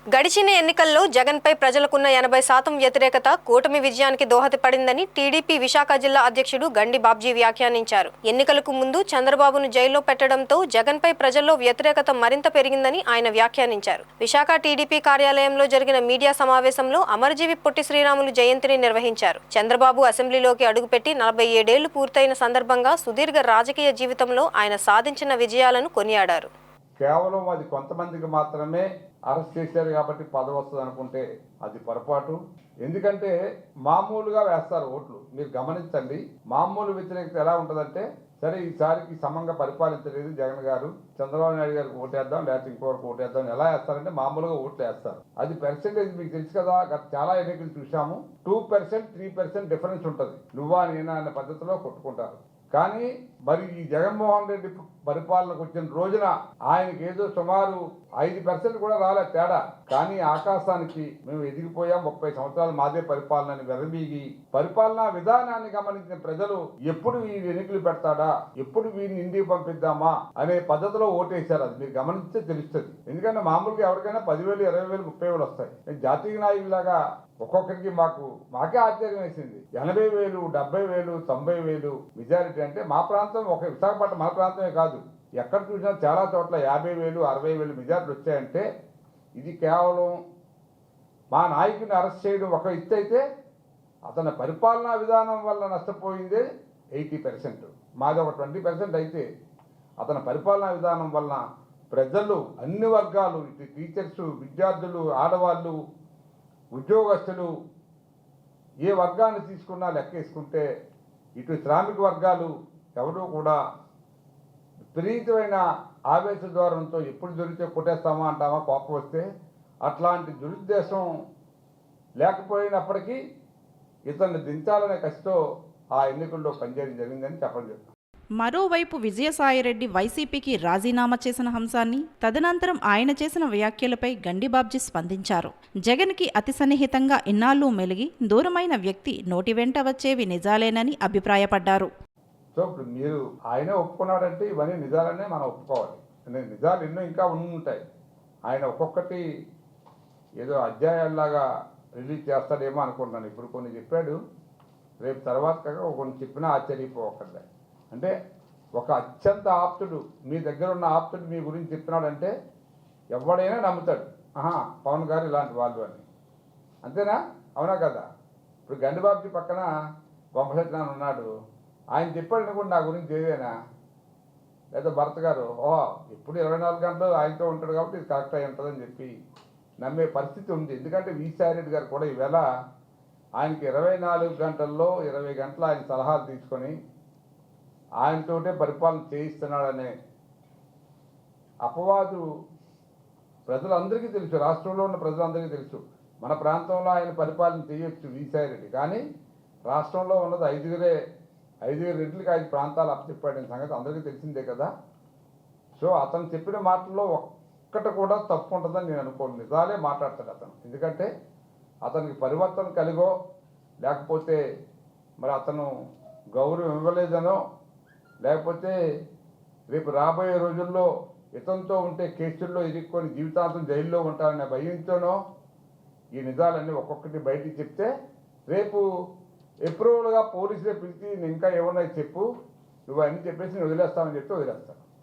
గడిచిన ఎన్నికల్లో జగన్పై ప్రజలకున్న 80% వ్యతిరేకత కూటమి విజయానికి దోహదపడిందని టీడీపీ విశాఖ జిల్లా అధ్యక్షుడు గండి బాబ్జీ వ్యాఖ్యానించారు. ఎన్నికలకు ముందు చంద్రబాబును జైల్లో పెట్టడంతో జగన్పై ప్రజల్లో వ్యతిరేకత మరింత పెరిగిందని ఆయన వ్యాఖ్యానించారు. విశాఖ టీడీపీ కార్యాలయంలో జరిగిన మీడియా సమావేశంలో అమరజీవి పొట్టి శ్రీరాములు జయంతిని నిర్వహించారు. చంద్రబాబు అసెంబ్లీలోకి అడుగుపెట్టి 47 ఏళ్లు పూర్తయిన సందర్భంగా సుదీర్ఘ రాజకీయ జీవితంలో ఆయన సాధించిన విజయాలను కొనియాడారు. కేవలం అది కొంతమందికి మాత్రమే అరెస్ట్ చేశారు కాబట్టి పదవి వస్తుంది అనుకుంటే అది పొరపాటు. ఎందుకంటే మామూలుగా వేస్తారు ఓట్లు. మీరు గమనించండి, మామూలు వ్యతిరేకత ఎలా ఉంటుందంటే, సరే ఈసారికి సమంగా పరిపాలించలేదు జగన్ గారు, చంద్రబాబు నాయుడు గారికి ఓటేద్దాం లేకపోతే ఇంకోరికి ఓటేద్దాం ఎలా వేస్తారంటే మామూలుగా ఓట్లు వేస్తారు. అది పర్సెంటేజ్ మీకు తెలుసు కదా, చాలా ఎన్నికలు చూసాము. 2%, 3% డిఫరెన్స్ ఉంటుంది. నువ్వా నేనా అనే పద్ధతిలో కొట్టుకుంటారు. కానీ మరి ఈ జగన్మోహన్ రెడ్డి పరిపాలనకు వచ్చిన రోజున ఆయనకి ఏదో సుమారు 5% కూడా రాలే తేడా. కానీ ఆకాశానికి మేము ఎదిగిపోయాం, 30 సంవత్సరాలు మాదే పరిపాలన అని వెరబీగి పరిపాలనా విధానాన్ని గమనించిన ప్రజలు ఎప్పుడు ఈ ఎన్నికలు పెడతాడా, ఎప్పుడు వీరిని ఇంటికి పంపిద్దామా అనే పద్ధతిలో ఓటేశారు. అది మీరు గమనిస్తే తెలుస్తుంది. ఎందుకంటే మామూలుగా ఎవరికైనా 10,000, 20,000, 30,000 వస్తాయి. జాతీయ నాయకులాగా ఒక్కొక్కరికి మాకే ఆశ్చర్యం వేసింది. 80,000, 70,000, 90,000 మెజారిటీ అంటే మా ప్రాంతం, ఒక విశాఖపట్నం మన ప్రాంతమే కాదు, ఎక్కడ చూసినా చాలా చోట్ల 50,000, 60,000 మెజారిటీ వచ్చాయంటే ఇది కేవలం మా నాయకుని అరెస్ట్ చేయడం ఒక ఎత్తు అయితే, అతని పరిపాలనా విధానం వల్ల నష్టపోయిందే 80%. మాది ఒక 20% అయితే అతని పరిపాలనా విధానం వలన ప్రజలు అన్ని వర్గాలు, ఇటు టీచర్స్, విద్యార్థులు, ఆడవాళ్ళు, ఉద్యోగస్తులు, ఏ వర్గాన్ని తీసుకున్నా లెక్కేసుకుంటే ఇటు శ్రామిక వర్గాలు ఎవరూ కూడా విపరీతమైన ఆవేశ ద్వారంతో ఎప్పుడు దొరికితే కొట్టేస్తామా అంటామా కోపం వస్తే, అట్లాంటి దురుద్దేశం లేకపోయినప్పటికీ ఇతన్ని దించాలనే కసితో ఆ ఎన్నికల్లో పనిచేయడం జరిగిందని చెప్పడం. మరోవైపు విజయసాయిరెడ్డి వైసీపీకి రాజీనామా చేసిన అంశాన్ని, తదనంతరం ఆయన చేసిన వ్యాఖ్యలపై గండి బాబ్జీ స్పందించారు. జగన్కి అతి సన్నిహితంగా ఇన్నాళ్ళు మెలిగి దూరమైన వ్యక్తి నోటి వెంట వచ్చేవి నిజాలేనని అభిప్రాయపడ్డారు. సో ఇప్పుడు మీరు ఆయనే ఒప్పుకున్నాడంటే ఇవన్నీ నిజాలనే మనం ఒప్పుకోవాలి. నిజాలు ఎన్నో ఇంకా ఉంటాయి. ఆయన ఒక్కొక్కటి ఏదో అధ్యాయాల్లాగా రిలీజ్ చేస్తాడేమో అనుకుంటున్నాను. ఇప్పుడు కొన్ని చెప్పాడు, రేపు తర్వాత కొన్ని చెప్పినా ఆశ్చర్యపోకర్లే. అంటే ఒక అత్యంత ఆప్తుడు, మీ దగ్గర ఉన్న ఆప్తుడు మీ గురించి చెప్తున్నాడంటే ఎవడైనా నమ్ముతాడు, పవన్ గారు ఇలాంటి వాళ్ళు అని. అంతేనా? అవునా కదా? ఇప్పుడు గండిబాబుజీ పక్కన వంశసత్యనారాయణ ఉన్నాడు, ఆయన చెప్పాడు అనుకోండి నా గురించి ఏదైనా, లేదా భరత్ గారు ఎప్పుడు 24 గంటలు ఆయనతో ఉంటాడు కాబట్టి ఇది కరెక్ట్ అయి ఉంటుందని చెప్పి నమ్మే పరిస్థితి ఉంది. ఎందుకంటే విసాయిరెడ్డి గారు కూడా ఈవేళ ఆయనకి 24 గంటల్లో 20 గంటలు ఆయన సలహాలు తీసుకొని ఆయనతోటే పరిపాలన చేయిస్తున్నాడనే అపవాదు ప్రజలందరికీ తెలుసు, రాష్ట్రంలో ఉన్న ప్రజలందరికీ తెలుసు. మన ప్రాంతంలో ఆయన పరిపాలన చేయొచ్చు విసాయిరెడ్డి, కానీ రాష్ట్రంలో ఉన్నది 5 రెట్లకి 5 ప్రాంతాలు అప్పచెప్పాడనే సంగతి అందరికీ తెలిసిందే కదా. సో అతను చెప్పిన మాటల్లో ఒక్కటి కూడా తప్పు ఉంటుందని నేను అనుకోను. నిజాలే మాట్లాడతాడు అతను. ఎందుకంటే అతనికి పరివర్తన కలిగో లేకపోతే మరి అతను గౌరవం ఇవ్వలేదనో, లేకపోతే రేపు రాబోయే రోజుల్లో ఇతనితో ఉంటే కేసుల్లో ఇరుక్కొని జీవితాంతం జైల్లో ఉంటారనే భయంతోనో ఈ నిజాలన్నీ ఒక్కొక్కటి బయటికి చెప్తే రేపు ఎప్రూవల్గా పోలీసులే పిలిచి ఇంకా ఏమన్నా చెప్పు, నువ్వు అన్నీ చెప్పేసి నేను వదిలేస్తామని చెప్తే వదిలేస్తాను.